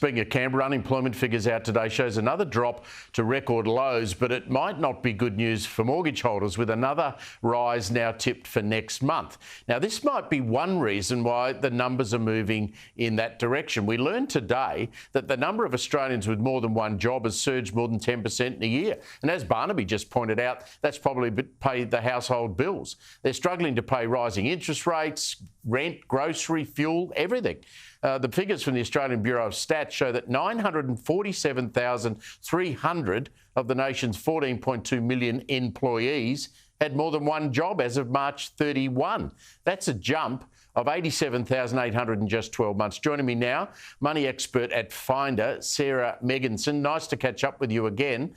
Speaking of Canberra, unemployment figures out today shows another drop to record lows, but it might not be good news for mortgage holders with another rise now tipped for next month. Now, this might be one reason why the numbers are moving in that direction. We learned today that the number of Australians with more than one job has surged more than 10% in a year. And as Barnaby just pointed out, that's probably paid the household bills. They're struggling to pay rising interest rates, rent, grocery, fuel, everything. The figures from the Australian Bureau of Stats show that 947,300 of the nation's 14.2 million employees had more than one job as of March 31. That's a jump of 87,800 in just 12 months. Joining me now, money expert at Finder, Sarah Megginson. Nice to catch up with you again.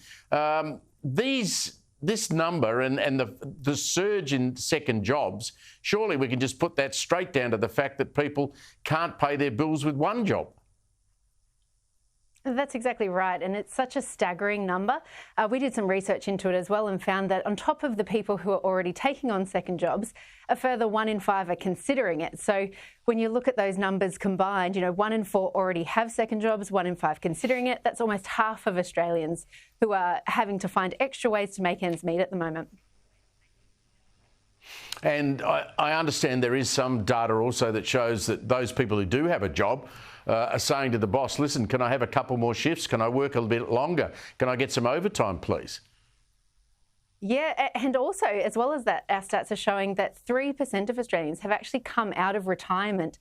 This number and the surge in second jobs, surely we can just put that straight down to the fact that people can't pay their bills with one job. That's exactly right, and it's such a staggering number. We did some research into it as well and found that on top of the people who are already taking on second jobs, a further 1 in 5 are considering it. So when you look at those numbers combined, 1 in 4 already have second jobs, 1 in 5 considering it. That's almost half of Australians who are having to find extra ways to make ends meet at the moment. And I understand there is some data also that shows that those people who do have a job are saying to the boss, listen, can I have a couple more shifts? Can I work a bit longer? Can I get some overtime, please? Yeah, and also, as well as that, our stats are showing that 3% of Australians have actually come out of retirement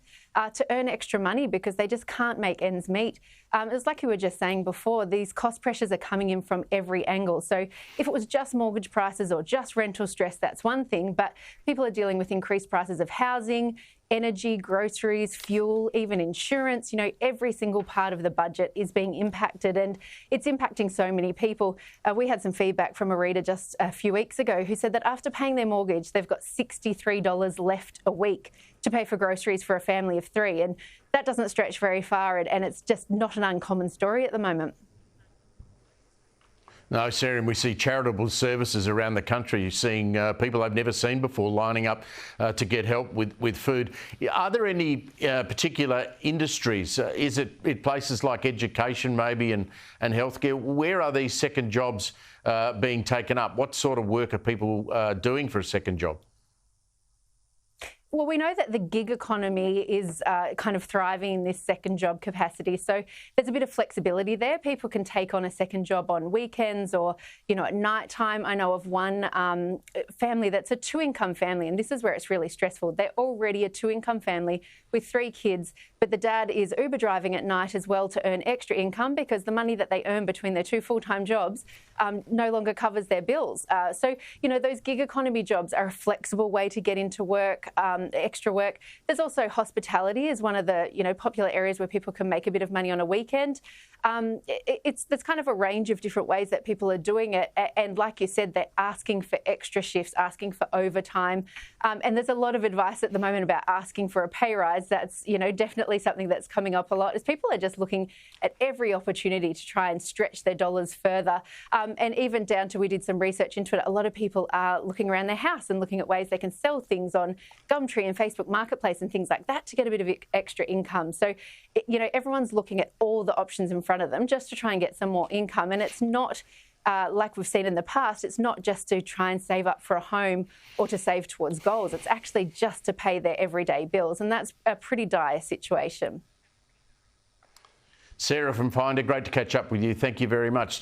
to earn extra money because they just can't make ends meet. It was like you were just saying before, these cost pressures are coming in from every angle. So if it was just mortgage prices or just rental stress, that's one thing, but people are dealing with increased prices of housing, energy, groceries, fuel, even insurance. Every single part of the budget is being impacted, and it's impacting so many people. We had some feedback from a reader just a few weeks ago who said that after paying their mortgage, they've got $63 left a week to pay for groceries for a family of 3. And that doesn't stretch very far, and it's just not an uncommon story at the moment. No, Sarah, and we see charitable services around the country. You're seeing people I've never seen before lining up to get help with food. Are there any particular industries? Is it places like education maybe and healthcare? Where are these second jobs being taken up? What sort of work are people doing for a second job? Well, we know that the gig economy is kind of thriving in this second job capacity. So there's a bit of flexibility there. People can take on a second job on weekends or, at night time. I know of one family that's a 2-income family, and this is where it's really stressful. They're already a 2-income family with 3 kids, but the dad is Uber driving at night as well to earn extra income because the money that they earn between their 2 full-time jobs no longer covers their bills. So, those gig economy jobs are a flexible way to get into work, extra work. There's also hospitality is one of the, popular areas where people can make a bit of money on a weekend. There's kind of a range of different ways that people are doing it. And like you said, they're asking for extra shifts, asking for overtime. And there's a lot of advice at the moment about asking for a pay rise. That's, definitely something that's coming up a lot as people are just looking at every opportunity to try and stretch their dollars further. And even down to, we did some research into it, a lot of people are looking around their house and looking at ways they can sell things on Gumtree and Facebook Marketplace and things like that to get a bit of extra income. So, everyone's looking at all the options in front of them just to try and get some more income. And it's not, like we've seen in the past, it's not just to try and save up for a home or to save towards goals. It's actually just to pay their everyday bills. And that's a pretty dire situation. Sarah from Finder, great to catch up with you. Thank you very much.